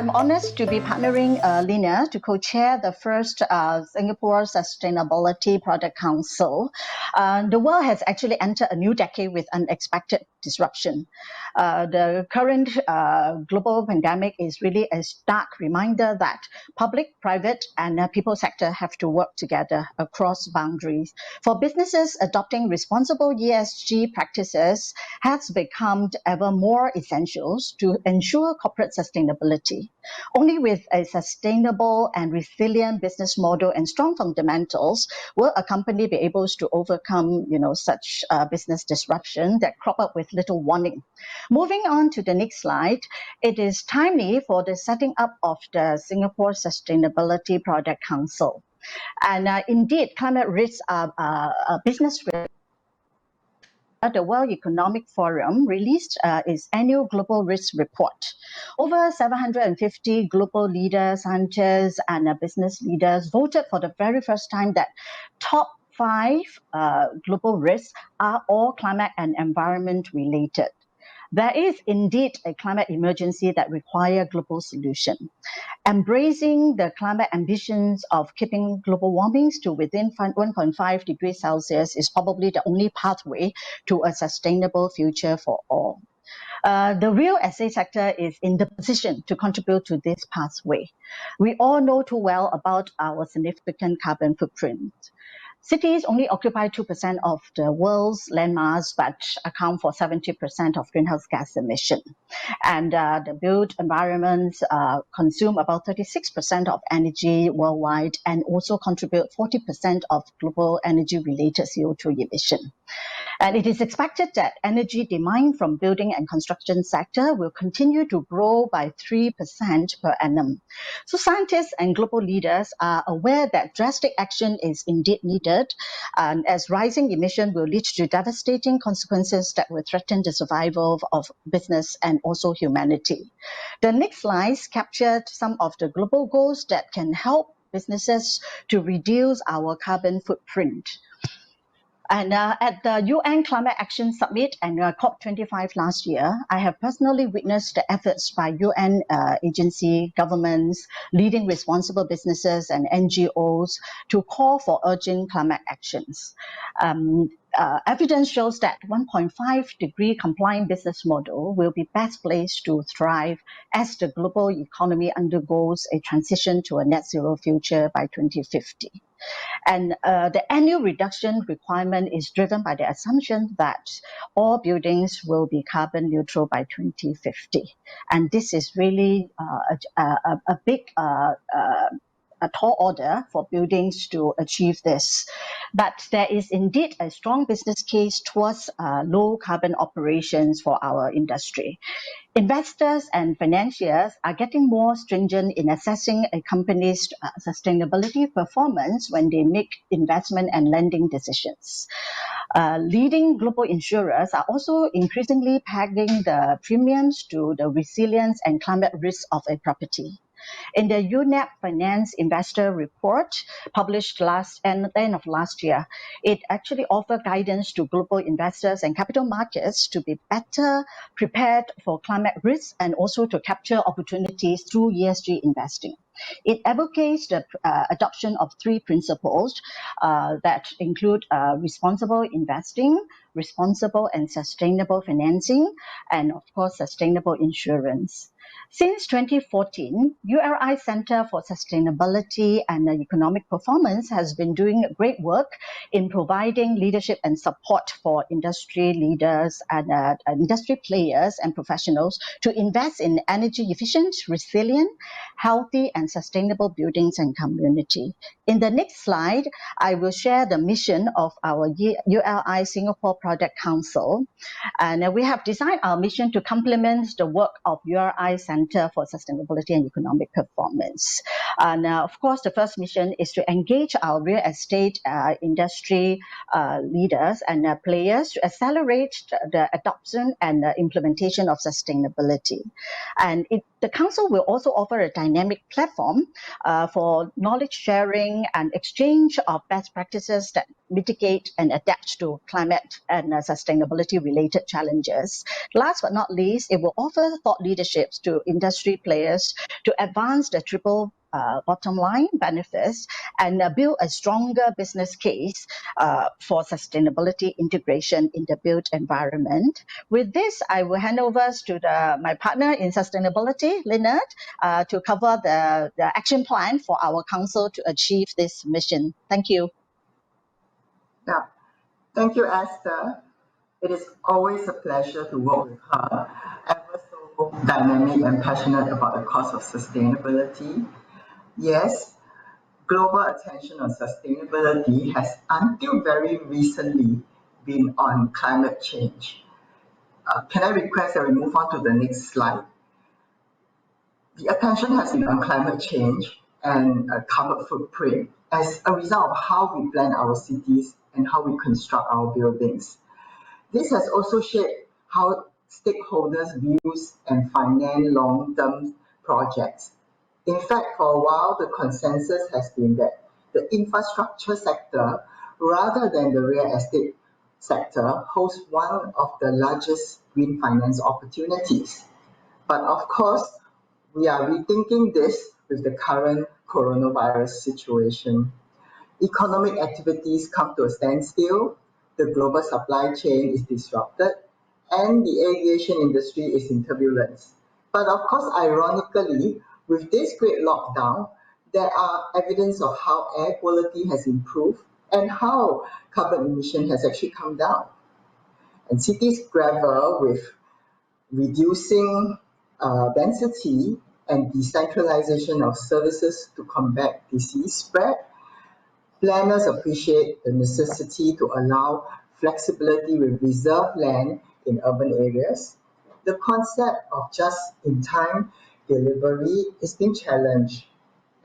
I'm honoured to be partnering Lina to co-chair the first Singapore Sustainability Product Council. The world has actually entered a new decade with unexpected disruption. The current global pandemic is really a stark reminder that public, private, and people sector have to work together across boundaries. For businesses, adopting responsible ESG practices has become ever more essential to ensure corporate sustainability. Only with a sustainable and resilient business model and strong fundamentals will a company be able to overcome, such business disruption that crop up with little warning. Moving on to the next slide, it is timely for the setting up of the Singapore Sustainability Product Council. And indeed, climate risks are a business risk. The World Economic Forum released its annual global risk report. Over 750 global leaders, scientists, and business leaders voted for the very first time that top 5 global risks are all climate and environment related. There is indeed a climate emergency that requires global solution. Embracing the climate ambitions of keeping global warming to within 1.5 degrees Celsius is probably the only pathway to a sustainable future for all. The real estate sector is in the position to contribute to this pathway. We all know too well about our significant carbon footprint. Cities only occupy 2% of the world's landmass, but account for 70% of greenhouse gas emission. And the built environments consume about 36% of energy worldwide and also contribute 40% of global energy-related CO2 emission. And it is expected that energy demand from building and construction sector will continue to grow by 3% per annum. So scientists and global leaders are aware that drastic action is indeed needed, as rising emission will lead to devastating consequences that will threaten the survival of business and also humanity. The next slides captured some of the global goals that can help businesses to reduce our carbon footprint. And at the UN Climate Action Summit and COP25 last year, I have personally witnessed the efforts by UN agency, governments, leading responsible businesses and NGOs to call for urgent climate actions. Evidence shows that 1.5 degree compliant business model will be best placed to thrive as the global economy undergoes a transition to a net zero future by 2050. And the annual reduction requirement is driven by the assumption that all buildings will be carbon neutral by 2050. And this is really a big a tall order for buildings to achieve this. But there is indeed a strong business case towards low carbon operations for our industry. Investors and financiers are getting more stringent in assessing a company's sustainability performance when they make investment and lending decisions. Leading global insurers are also increasingly pegging the premiums to the resilience and climate risk of a property. In the UNEP Finance Investor Report published end of last year, it actually offered guidance to global investors and capital markets to be better prepared for climate risks and also to capture opportunities through ESG investing. It advocates the adoption of 3 principles that include responsible investing, responsible and sustainable financing, and of course, sustainable insurance. Since 2014, ULI Center for Sustainability and Economic Performance has been doing great work in providing leadership and support for industry leaders and industry players and professionals to invest in energy efficient, resilient, healthy and sustainable buildings and community. In the next slide, I will share the mission of our ULI Singapore Product Council. And we have designed our mission to complement the work of ULI Center for Sustainability and Economic Performance. And of course, the first mission is to engage our real estate industry leaders and players to accelerate the adoption and implementation of sustainability. And the council will also offer a dynamic platform for knowledge sharing and exchange of best practices that mitigate and adapt to climate and sustainability related challenges. Last but not least, it will offer thought leaderships to industry players to advance the triple bottom line benefits and build a stronger business case for sustainability integration in the built environment. With this, I will hand over to my partner in sustainability, Leonard, to cover the action plan for our council to achieve this mission. Thank you. Yeah. Thank you, Esther. It is always a pleasure to work with her, ever so dynamic and passionate about the cause of sustainability. Yes, global attention on sustainability has until very recently been on climate change. Can I request that we move on to the next slide? The attention has been on climate change and carbon footprint as a result of how we plan our cities and how we construct our buildings. This has also shaped how stakeholders view and finance long-term projects. In fact, for a while, the consensus has been that the infrastructure sector, rather than the real estate sector, holds one of the largest green finance opportunities. But of course, we are rethinking this with the current coronavirus situation. Economic activities come to a standstill, the global supply chain is disrupted, and the aviation industry is in turbulence. But of course, ironically, with this great lockdown, there are evidence of how air quality has improved and how carbon emission has actually come down. And cities grapple with reducing density and decentralization of services to combat disease spread. Planners appreciate the necessity to allow flexibility with reserved land in urban areas. The concept of just-in-time delivery is being challenged,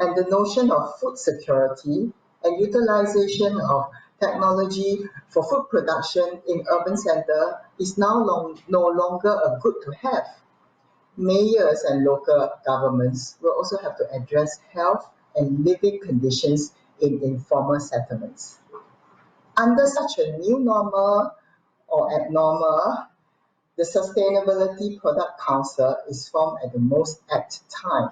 and the notion of food security and utilization of technology for food production in urban centre is now no longer a good to have. Mayors and local governments will also have to address health and living conditions in informal settlements. Under such a new normal or abnormal, the Sustainability Product Council is formed at the most apt time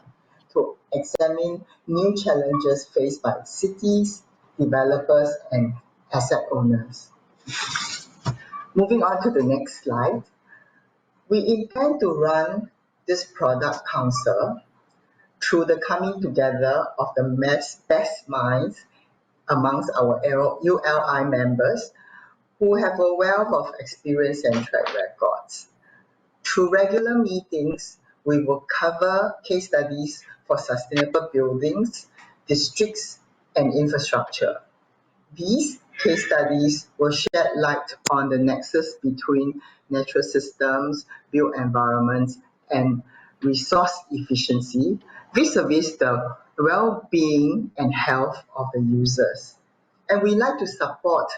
to examine new challenges faced by cities, developers, and asset owners. Moving on to the next slide, we intend to run this product council through the coming together of the best minds amongst our ULI members who have a wealth of experience and track records. Through regular meetings, we will cover case studies for sustainable buildings, districts, and infrastructure. These case studies will shed light on the nexus between natural systems, built environments, and resource efficiency vis-a-vis the well-being and health of the users. And we like to support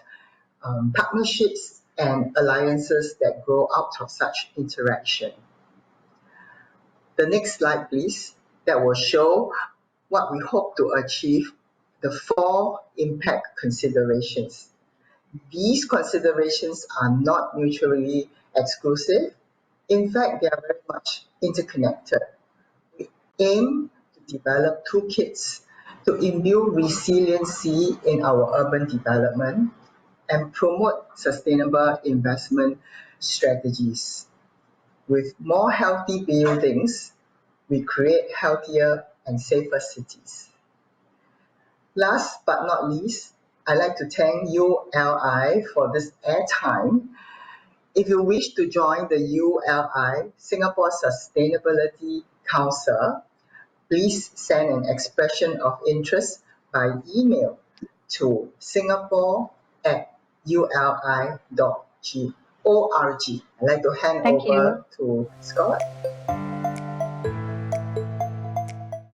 partnerships and alliances that grow out of such interaction. The next slide, please, that will show what we hope to achieve, the 4 impact considerations. These considerations are not mutually exclusive. In fact, they are very much interconnected. We aim to develop toolkits to imbue resiliency in our urban development and promote sustainable investment strategies. With more healthy buildings, we create healthier and safer cities. Last but not least, I'd like to thank ULI for this airtime. If you wish to join the ULI, Singapore Sustainability Council, please send an expression of interest by email to singapore@uli.org. I'd like to hand over to Scott.